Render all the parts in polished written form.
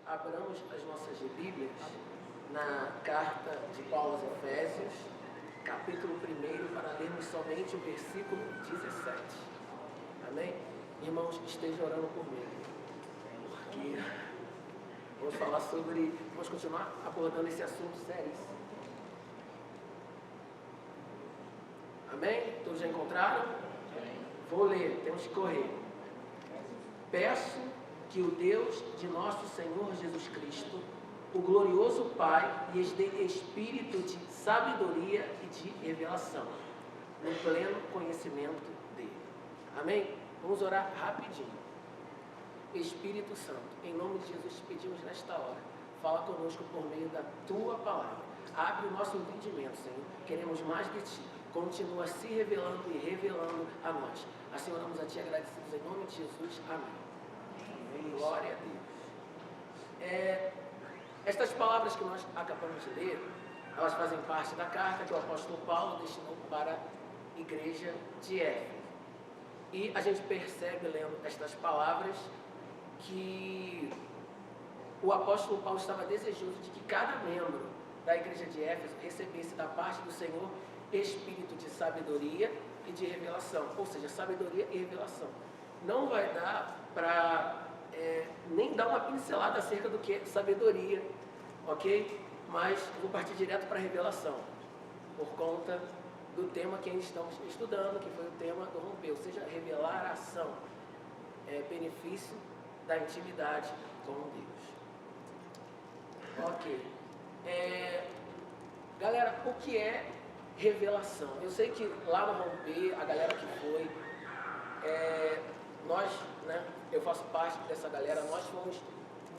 abramos as nossas Bíblias na carta de Paulo aos Efésios, capítulo 1, para lermos somente o versículo 17. Amém? Irmãos, estejam orando por mim, porque vamos continuar abordando esse assunto seríssimo. Amém? Todos já encontraram? Vou ler, temos que correr. Peço que o Deus de nosso Senhor Jesus Cristo, o glorioso Pai, lhes dê espírito de sabedoria e de revelação, no pleno conhecimento dele. Amém? Vamos orar rapidinho. Espírito Santo, em nome de Jesus, te pedimos nesta hora, fala conosco por meio da tua palavra. Abre o nosso entendimento, Senhor. Queremos mais de ti. Continua se revelando e revelando a nós. Assim oramos a ti agradecidos em nome de Jesus. Amém. Glória a Deus. Estas palavras que nós acabamos de ler, elas fazem parte da carta que o apóstolo Paulo destinou para a igreja de Éfeso. E a gente percebe, lendo estas palavras, que o apóstolo Paulo estava desejoso de que cada membro da igreja de Éfeso recebesse da parte do Senhor espírito de sabedoria e de revelação, ou seja, sabedoria e revelação. Não vai dar para nem dar uma pincelada acerca do que é sabedoria, ok? Mas eu vou partir direto para a revelação, por conta do tema que ainda estamos estudando, que foi o tema do romper, ou seja, revelar a ação, benefício da intimidade com Deus. Ok. Galera, o que é revelação? Eu sei que lá no romper, a galera que foi, nós, né, eu faço parte dessa galera, nós fomos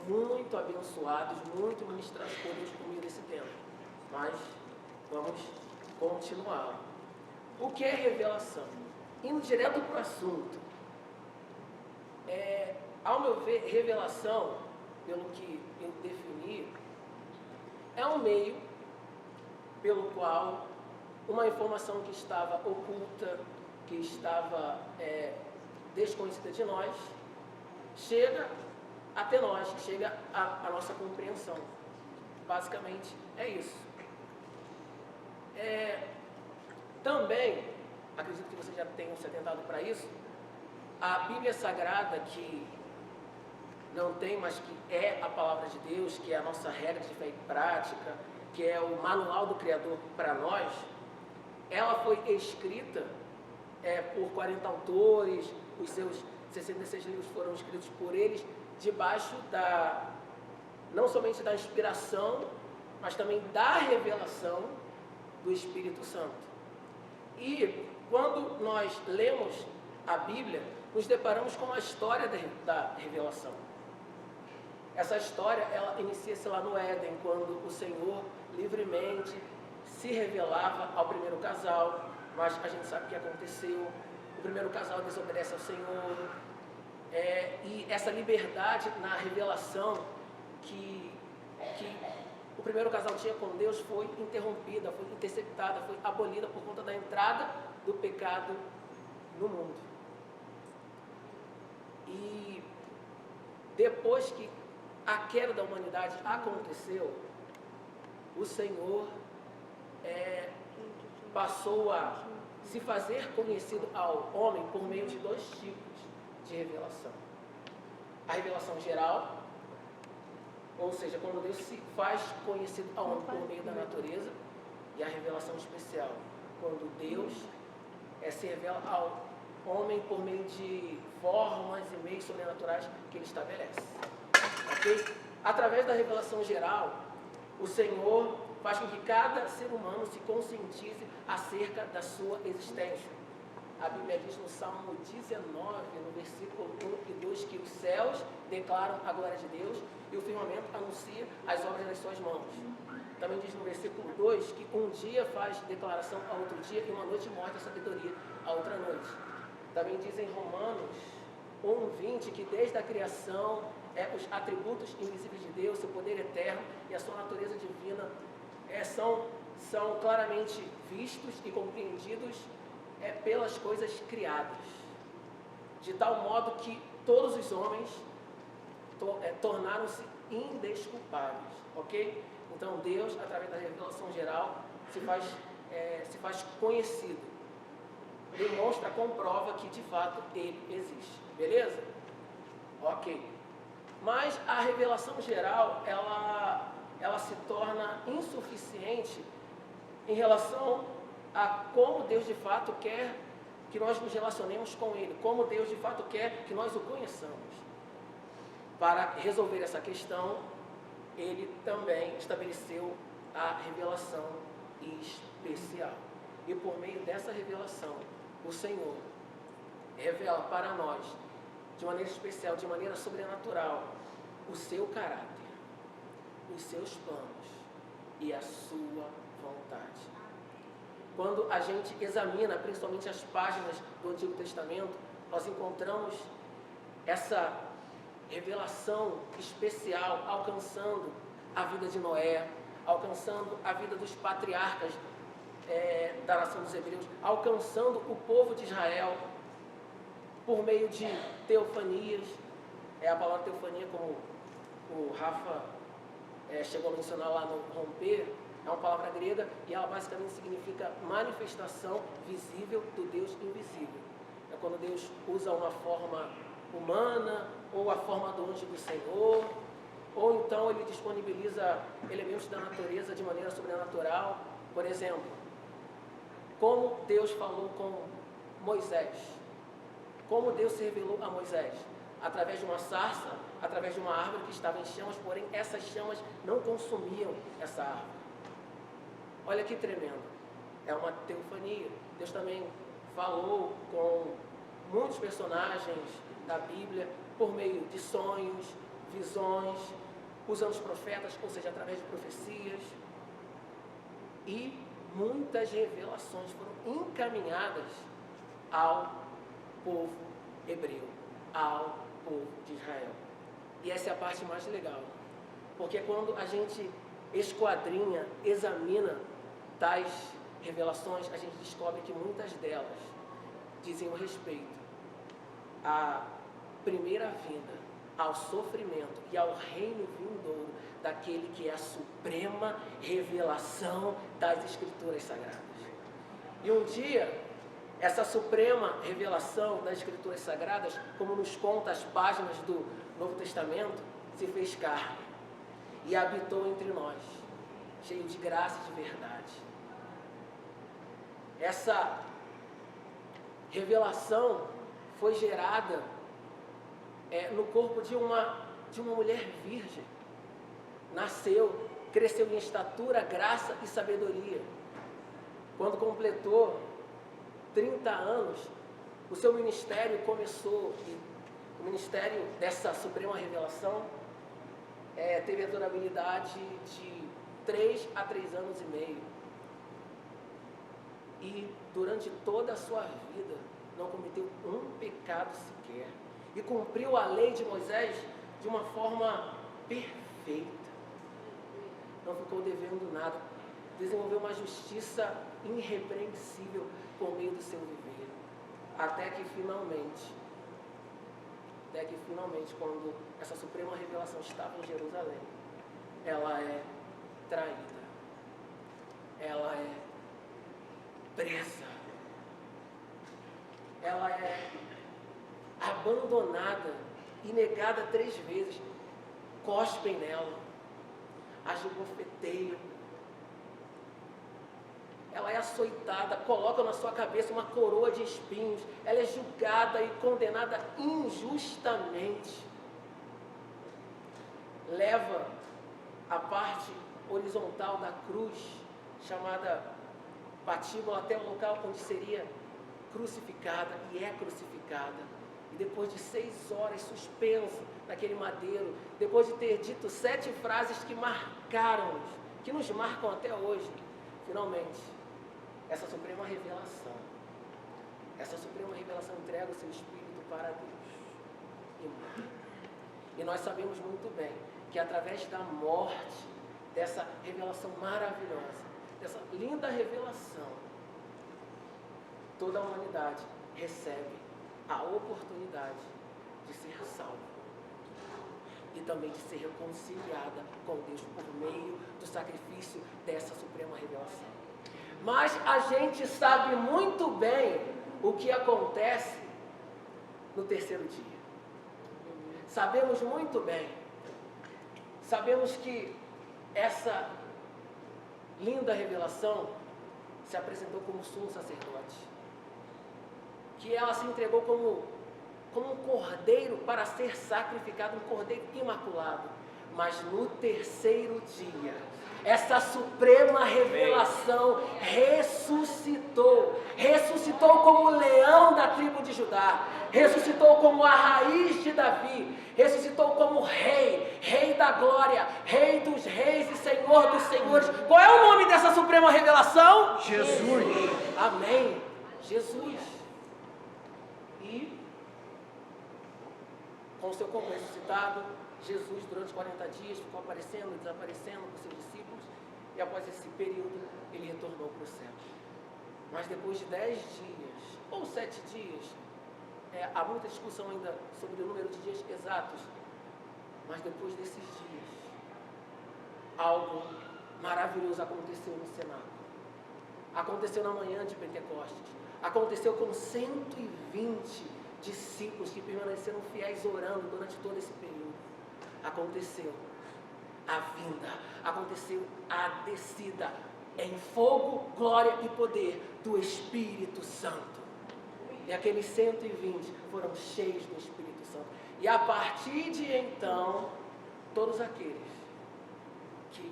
muito abençoados, muito ministrados por Deus por meio desse tema. Mas vamos continuar. O que é revelação? Indo direto para o assunto, ao meu ver, revelação, pelo que eu defini, é um meio pelo qual uma informação que estava oculta, que estava desconhecida de nós, chega até nós, chega à nossa compreensão. Basicamente é isso. Também, acredito que vocês já tenham se atentado para isso, a Bíblia Sagrada, que não tem, mas que é a palavra de Deus, que é a nossa regra de fé e prática, que é o manual do Criador para nós, ela foi escrita por 40 autores, os seus 66 livros foram escritos por eles, debaixo não somente da inspiração, mas também da revelação do Espírito Santo. E quando nós lemos a Bíblia, nos deparamos com a história da revelação. Essa história, ela inicia-se lá no Éden, quando o Senhor livremente se revelava ao primeiro casal, mas a gente sabe o que aconteceu. O primeiro casal desobedece ao Senhor, e essa liberdade na revelação que o primeiro casal tinha com Deus foi interrompida, foi interceptada, foi abolida por conta da entrada do pecado no mundo. E depois que a queda da humanidade aconteceu, o Senhor passou a se fazer conhecido ao homem por meio de dois tipos de revelação. A revelação geral, ou seja, quando Deus se faz conhecido ao homem por meio da natureza, e a revelação especial, quando Deus se revela ao homem por meio de formas e meios sobrenaturais que Ele estabelece. Ok? Através da revelação geral, o Senhor faz com que cada ser humano se conscientize acerca da sua existência. A Bíblia diz no Salmo 19, no versículo 1 e 2, que os céus declaram a glória de Deus e o firmamento anuncia as obras das suas mãos. Também diz no versículo 2 que um dia faz declaração a outro dia e uma noite mostra a sabedoria a outra noite. Também diz em Romanos 1:20 que desde a criação os atributos invisíveis de Deus, seu poder eterno e a sua natureza divina são claramente vistos e compreendidos pelas coisas criadas, de tal modo que todos os homens tornaram-se indesculpáveis, ok? Então Deus, através da revelação geral, se faz conhecido, demonstra, comprova que de fato Ele existe, beleza? Ok. Mas a revelação geral, ela se torna insuficiente em relação a como Deus de fato quer que nós nos relacionemos com Ele, como Deus de fato quer que nós o conheçamos. Para resolver essa questão, Ele também estabeleceu a revelação especial. E por meio dessa revelação, o Senhor revela para nós, de maneira especial, de maneira sobrenatural, o seu caráter, os seus planos e a sua vontade. Quando a gente examina, principalmente as páginas do Antigo Testamento, nós encontramos essa revelação especial alcançando a vida de Noé, alcançando a vida dos patriarcas da nação dos hebreus, alcançando o povo de Israel por meio de teofanias. A palavra teofania, como o Rafa chegou a mencionar lá no romper, é uma palavra grega e ela basicamente significa manifestação visível do Deus invisível. É quando Deus usa uma forma humana, ou a forma do anjo do Senhor, ou então Ele disponibiliza elementos da natureza de maneira sobrenatural. Por exemplo, como Deus falou com Moisés, como Deus se revelou a Moisés, através de uma sarça, através de uma árvore que estava em chamas, porém essas chamas não consumiam essa árvore. Olha que tremendo, é uma teofania. Deus também falou com muitos personagens da Bíblia por meio de sonhos, visões, usando os profetas, ou seja, através de profecias. E muitas revelações foram encaminhadas ao povo hebreu, ao povo de Israel. E essa é a parte mais legal, porque quando a gente esquadrinha, examina tais revelações, a gente descobre que muitas delas dizem respeito à primeira vinda, ao sofrimento e ao reino vindouro daquele que é a suprema revelação das Escrituras Sagradas. E um dia, essa suprema revelação das Escrituras Sagradas, como nos conta as páginas do Novo Testamento, se fez carne e habitou entre nós, cheio de graça e de verdade. Essa revelação foi gerada no corpo de uma mulher virgem. Nasceu, cresceu em estatura, graça e sabedoria. Quando completou 30 anos, o seu ministério começou. O ministério dessa suprema revelação teve a durabilidade de 3 a 3 anos e meio. E durante toda a sua vida não cometeu um pecado sequer. E cumpriu a lei de Moisés de uma forma perfeita. Não ficou devendo nada. Desenvolveu uma justiça irrepreensível por meio do seu viver. Até que finalmente, quando essa suprema revelação estava em Jerusalém, ela é traída. Ela é presa. Ela é abandonada e negada 3 vezes. Cospem nela, a esbofeteiam. Ela é açoitada, colocam na sua cabeça uma coroa de espinhos. Ela é julgada e condenada injustamente. Leva a parte horizontal da cruz, chamada patíbula, até o local onde seria crucificada, e é crucificada. E depois de 6 horas suspenso naquele madeiro, depois de ter dito 7 frases que marcaram-nos, que nos marcam até hoje, finalmente, essa suprema revelação entrega o seu espírito para Deus. E nós sabemos muito bem que através da morte, dessa revelação maravilhosa, dessa linda revelação, toda a humanidade recebe a oportunidade de ser salvo. e também de ser reconciliada com Deus por meio do sacrifício dessa suprema revelação. Mas a gente sabe muito bem o que acontece no terceiro dia. Sabemos muito bem. Sabemos que essa linda revelação se apresentou como sumo sacerdote. Que ela se entregou como um cordeiro para ser sacrificado, um cordeiro imaculado. Mas no terceiro dia, essa suprema revelação ressuscitou. Ressuscitou como o leão da tribo de Judá. Ressuscitou como a raiz de Davi. Ressuscitou como rei, rei da glória, rei dos reis e senhor dos senhores. Qual é o nome dessa suprema revelação? Jesus. Amém. Jesus. E, com seu corpo ressuscitado, Jesus, durante 40 dias, ficou aparecendo e desaparecendo com seus discípulos, e após esse período, ele retornou para o céu. Mas depois de 10 dias, ou 7 dias, há muita discussão ainda sobre o número de dias exatos, mas depois desses dias, algo maravilhoso aconteceu no cenáculo. Aconteceu na manhã de Pentecostes. Aconteceu com 120 discípulos que permaneceram fiéis orando durante todo esse período. Aconteceu a vinda, aconteceu a descida em fogo, glória e poder do Espírito Santo. E aqueles 120 foram cheios do Espírito Santo. E a partir de então, todos aqueles que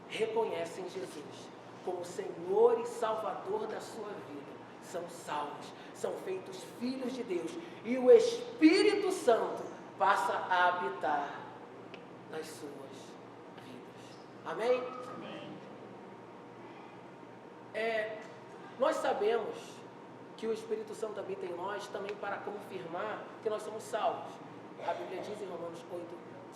reconhecem Jesus como Senhor e Salvador da sua vida são salvos, são feitos filhos de Deus. E o Espírito Santo passa a habitar nas suas vidas. Amém? Amém. Nós sabemos que o Espírito Santo habita em nós também para confirmar que nós somos salvos. A Bíblia diz em Romanos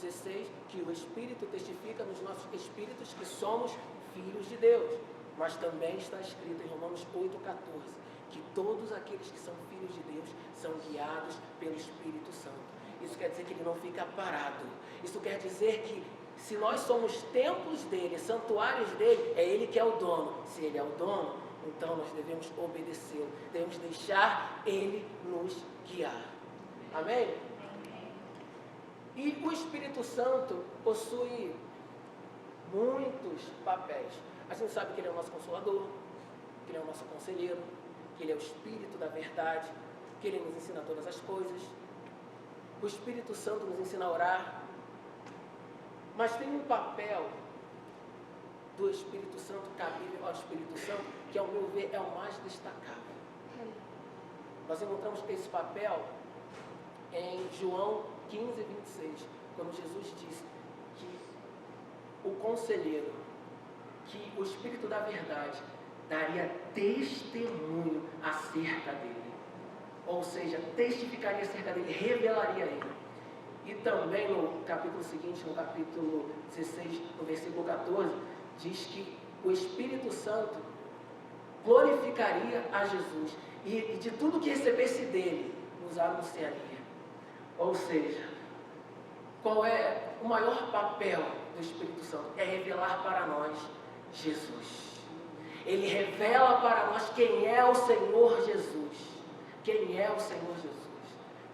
8:16 que o Espírito testifica nos nossos espíritos que somos filhos de Deus. Mas também está escrito em Romanos 8:14 que todos aqueles que são filhos de Deus são guiados pelo Espírito Santo. Isso quer dizer que ele não fica parado. Isso quer dizer que se nós somos templos dele, santuários dele, é ele que é o dono. Se ele é o dono, então nós devemos obedecê-lo. Devemos deixar ele nos guiar. Amém? E o Espírito Santo possui muitos papéis. A gente sabe que ele é o nosso consolador, que ele é o nosso conselheiro, que ele é o Espírito da verdade, que ele nos ensina todas as coisas. O Espírito Santo nos ensina a orar. Mas tem um papel do Espírito Santo cabível ao Espírito Santo, que ao meu ver é o mais destacável. Nós encontramos esse papel em João 15:26, quando Jesus disse que o conselheiro, que o Espírito da verdade daria testemunho acerca dele. Ou seja, testificaria acerca dele, revelaria ele. E também no capítulo seguinte, no capítulo 16, no versículo 14, diz que o Espírito Santo glorificaria a Jesus e de tudo que recebesse dele, nos anunciaria. Ou seja, qual é o maior papel do Espírito Santo? É revelar para nós Jesus. Ele revela para nós quem é o Senhor Jesus. Quem é o Senhor Jesus?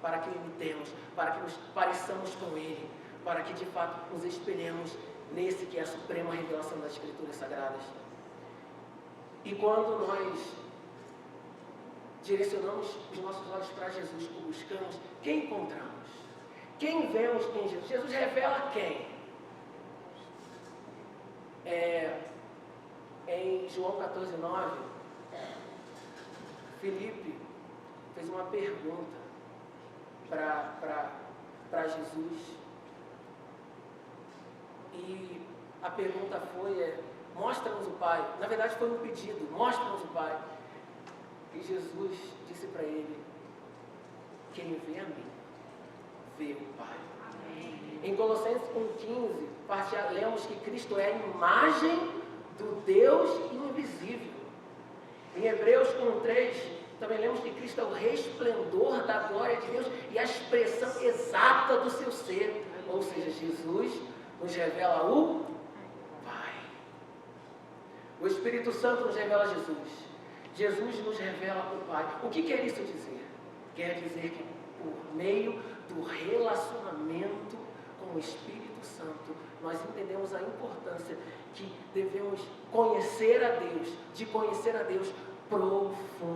Para que o imitemos, para que nos pareçamos com Ele, para que de fato nos espelhemos nesse que é a suprema revelação das Escrituras Sagradas. E quando nós direcionamos os nossos olhos para Jesus, o buscamos, quem encontramos? Quem vemos em Jesus? Jesus revela quem? Em João 14:9, Filipe fez uma pergunta para Jesus. E a pergunta foi, mostra-nos o Pai. Na verdade foi um pedido, mostra-nos o Pai. E Jesus disse para ele, quem vê a mim, vê o Pai. Amém. Em Colossenses 1:15, lemos que Cristo é a imagem do Deus invisível. Em Hebreus 1:3, também lemos que Cristo é o resplendor da glória de Deus e a expressão exata do seu ser. Ou seja, Jesus nos revela o Pai. O Espírito Santo nos revela Jesus. Jesus nos revela o Pai. O que quer isso dizer? Quer dizer que por meio do relacionamento com o Espírito Santo, nós entendemos a importância que devemos conhecer a Deus, de conhecer a Deus profundamente.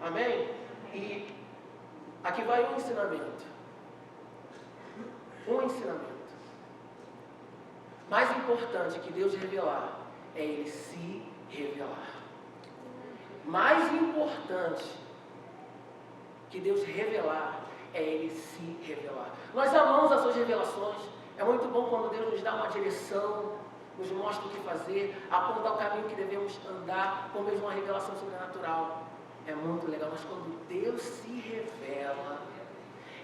Amém? E aqui vai um ensinamento. Um ensinamento. Mais importante que Deus revelar é Ele se revelar. Mais importante que Deus revelar é Ele se revelar. Nós amamos as suas revelações. É muito bom quando Deus nos dá uma direção, nos mostra o que fazer, aponta o caminho que devemos andar, por meio de uma revelação sobrenatural. É muito legal, mas quando Deus se revela,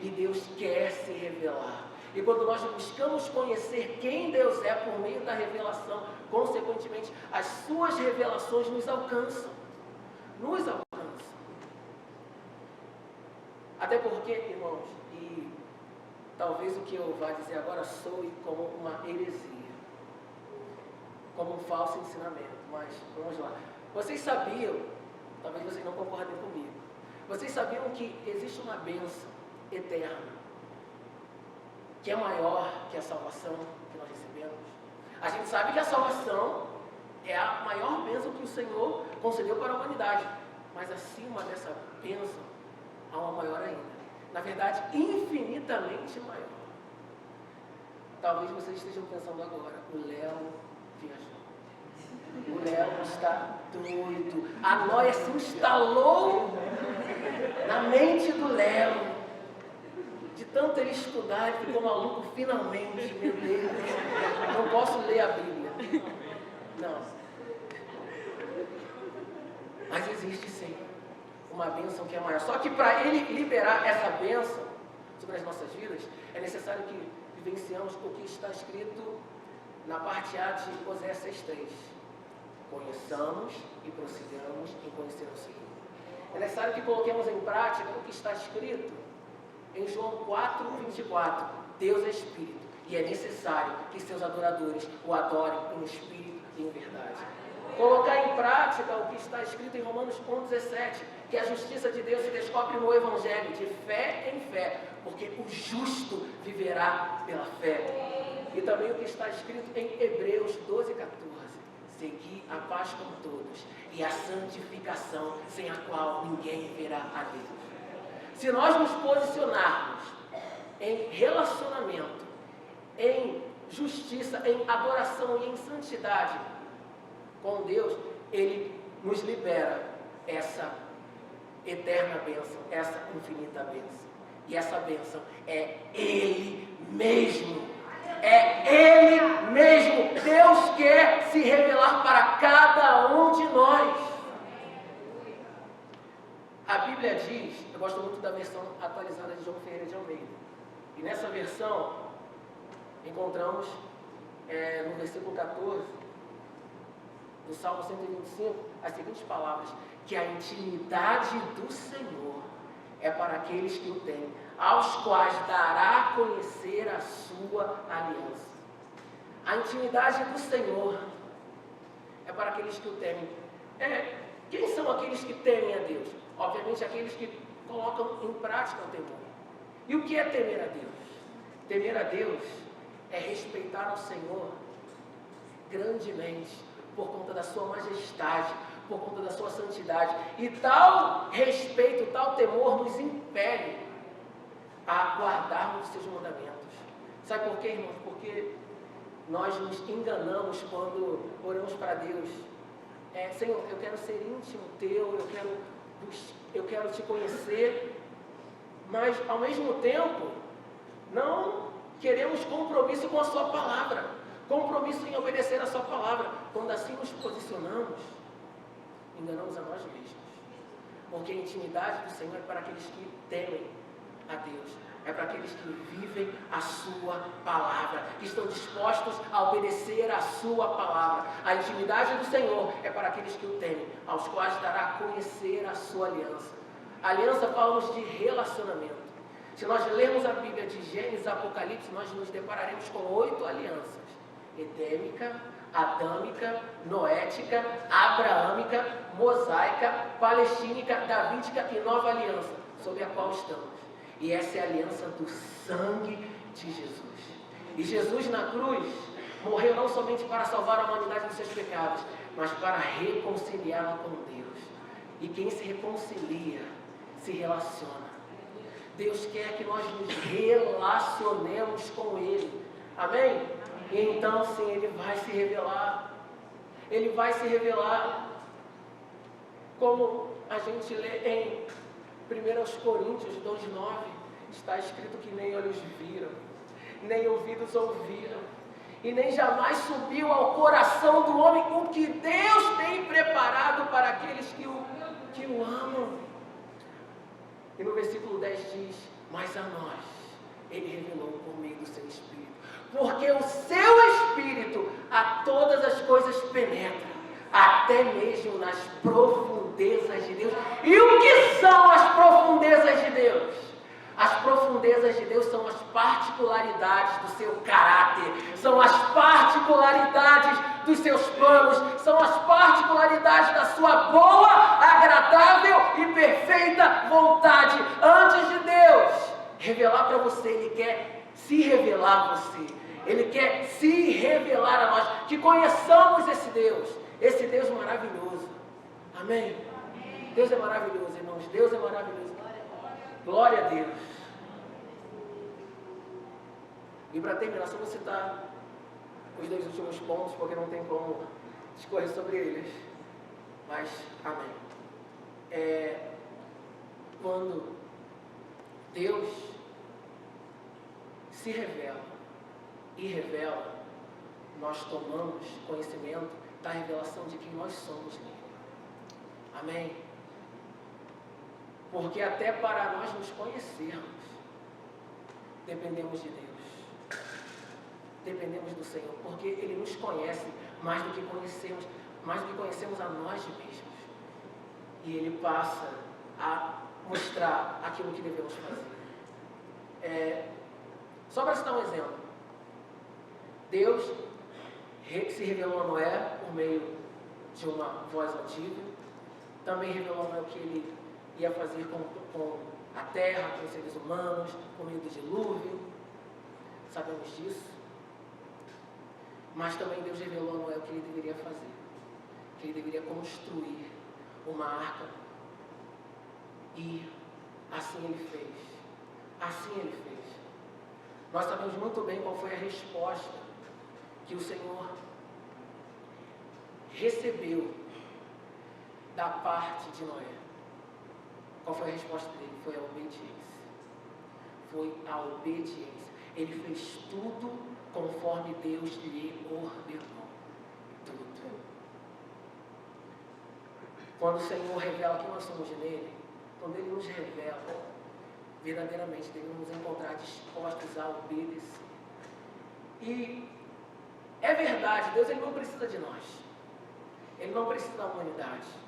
e Deus quer se revelar, e quando nós buscamos conhecer quem Deus é por meio da revelação, consequentemente, as suas revelações nos alcançam. Nos alcançam. Até porque, irmãos, e talvez o que eu vá dizer agora soe como uma heresia, como um falso ensinamento, mas vamos lá. Vocês sabiam, talvez vocês não concordem comigo, vocês sabiam que existe uma bênção eterna, que é maior que a salvação que nós recebemos? A gente sabe que a salvação é a maior bênção que o Senhor concedeu para a humanidade, mas acima dessa bênção há uma maior ainda. Na verdade, infinitamente maior. Talvez vocês estejam pensando agora, o Léo viajou. O Léo está doido. A nóia se instalou na mente do Léo. De tanto ele estudar, ele ficou maluco finalmente. Meu Deus, não posso ler a Bíblia. Não. Mas existe sim uma bênção que é maior. Só que para ele liberar essa bênção sobre as nossas vidas, é necessário que vivenciamos o que está escrito na parte A de Oséias 6:3. Conheçamos e prossigamos em conhecer o Senhor. É necessário que coloquemos em prática o que está escrito em João 4:24. Deus é Espírito e é necessário que seus adoradores o adorem em espírito e em verdade. Colocar em prática o que está escrito em Romanos 1:17, que a justiça de Deus se descobre no Evangelho, de fé em fé, porque o justo viverá pela fé. E também o que está escrito em Hebreus 12:14, seguir a paz com todos e a santificação, sem a qual ninguém verá a Deus. Se nós nos posicionarmos em relacionamento, em justiça, em adoração e em santidade com Deus, Ele nos libera essa eterna bênção, essa infinita bênção. E essa bênção é Ele mesmo. É Ele mesmo. Deus quer se revelar para cada um de nós. A Bíblia diz, eu gosto muito da versão atualizada de João Ferreira de Almeida. E nessa versão, encontramos no versículo 14, do Salmo 125, as seguintes palavras: que a intimidade do Senhor é para aqueles que o têm, aos quais dará a conhecer a sua aliança. A intimidade do Senhor é para aqueles que o temem. Quem são aqueles que temem a Deus? Obviamente aqueles que colocam em prática o temor. E o que é temer a Deus? Temer a Deus é respeitar ao Senhor grandemente, por conta da sua majestade, por conta da sua santidade. E tal respeito, tal temor nos impele a guardarmos os seus mandamentos. Sabe por quê, irmãos? Porque nós nos enganamos quando oramos para Deus. Senhor, eu quero ser íntimo teu, eu quero te conhecer, mas ao mesmo tempo não queremos compromisso com a sua palavra, compromisso em obedecer a sua palavra. Quando assim nos posicionamos, enganamos a nós mesmos, porque a intimidade do Senhor é para aqueles que temem a Deus, é para aqueles que vivem a sua palavra, que estão dispostos a obedecer a sua palavra. A intimidade do Senhor é para aqueles que o temem, aos quais dará a conhecer a sua aliança. A aliança, falamos de relacionamento. Se nós lermos a Bíblia de Gênesis, Apocalipse, nós nos depararemos com 8 alianças: edêmica, adâmica, noética, abraâmica, mosaica, palestínica, davídica e nova aliança, sob a qual estamos. E essa é a aliança do sangue de Jesus. E Jesus na cruz morreu não somente para salvar a humanidade dos seus pecados, mas para reconciliá-la com Deus. E quem se reconcilia, se relaciona. Deus quer que nós nos relacionemos com Ele. Amém? E então sim, Ele vai se revelar. Ele vai se revelar. Como a gente lê em 1 Coríntios 2,9, está escrito que nem olhos viram, nem ouvidos ouviram, e nem jamais subiu ao coração do homem o que Deus tem preparado para aqueles que o amam. E no versículo 10 diz: mas a nós Ele revelou por meio do seu Espírito, porque o seu Espírito a todas as coisas penetra, até mesmo nas profundezas de Deus. E o que são as profundezas de Deus? As profundezas de Deus são as particularidades do seu caráter, são as particularidades dos seus planos, são as particularidades da sua boa, agradável e perfeita vontade. Antes de Deus revelar para você, Ele quer se revelar a você, Ele quer se revelar a nós, que conheçamos esse Deus maravilhoso. Amém? Deus é maravilhoso, irmãos, Deus é maravilhoso. Glória a Deus. E para terminar, só vou citar os 2 últimos pontos, porque não tem como discorrer sobre eles. Mas, amém. Quando Deus se revela e revela, nós tomamos conhecimento da revelação de quem nós somos nele. Amém? Porque até para nós nos conhecermos, dependemos de Deus. Dependemos do Senhor, porque Ele nos conhece mais do que conhecemos a nós mesmos. E Ele passa a mostrar aquilo que devemos fazer. Só para citar um exemplo. Deus se revelou a Noé por meio de uma voz audível. Também revelou a Noé o que Ele ia fazer com a terra, com os seres humanos, por meio do dilúvio. Sabemos disso. Mas também Deus revelou a Noé o que ele deveria fazer. Que ele deveria construir uma arca. E assim ele fez. Assim ele fez. Nós sabemos muito bem qual foi a resposta que o Senhor recebeu da parte de Noé. Qual foi a resposta dele? Foi a obediência. Foi a obediência. Ele fez tudo conforme Deus lhe ordenou. Tudo. Quando o Senhor revela que nós somos nele, quando Ele nos revela, verdadeiramente devemos nos encontrar dispostos a obedecer. E é verdade, Deus Ele não precisa de nós. Ele não precisa da humanidade.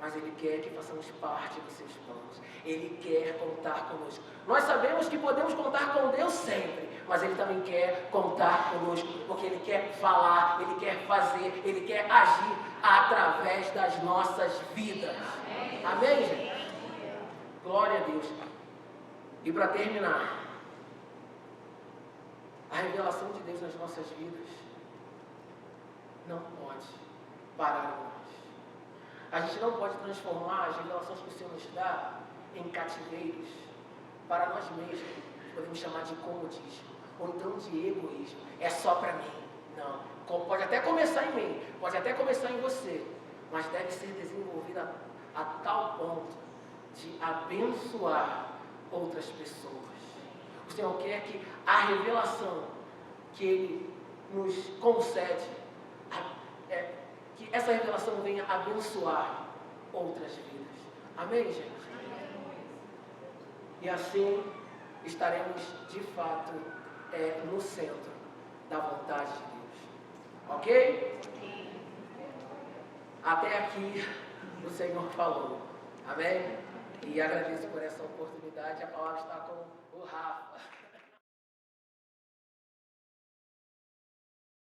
Mas Ele quer que façamos parte dos seus planos. Ele quer contar conosco. Nós sabemos que podemos contar com Deus sempre, mas Ele também quer contar conosco, porque Ele quer falar, Ele quer fazer, Ele quer agir através das nossas vidas. Amém, gente? Glória a Deus. E para terminar, a revelação de Deus nas nossas vidas não pode parar em nós. A gente não pode transformar as revelações que o Senhor nos dá em cativeiros para nós mesmos. Podemos chamar de comodismo, ou então de egoísmo. É só para mim. Não. Pode até começar em mim, pode até começar em você, mas deve ser desenvolvida a tal ponto de abençoar outras pessoas. O Senhor quer que a revelação que Ele nos concede, que essa revelação venha abençoar outras vidas. Amém, gente? E assim estaremos, de fato, no centro da vontade de Deus. Ok? Até aqui o Senhor falou. Amém? E agradeço por essa oportunidade. A palavra está com o Rafa.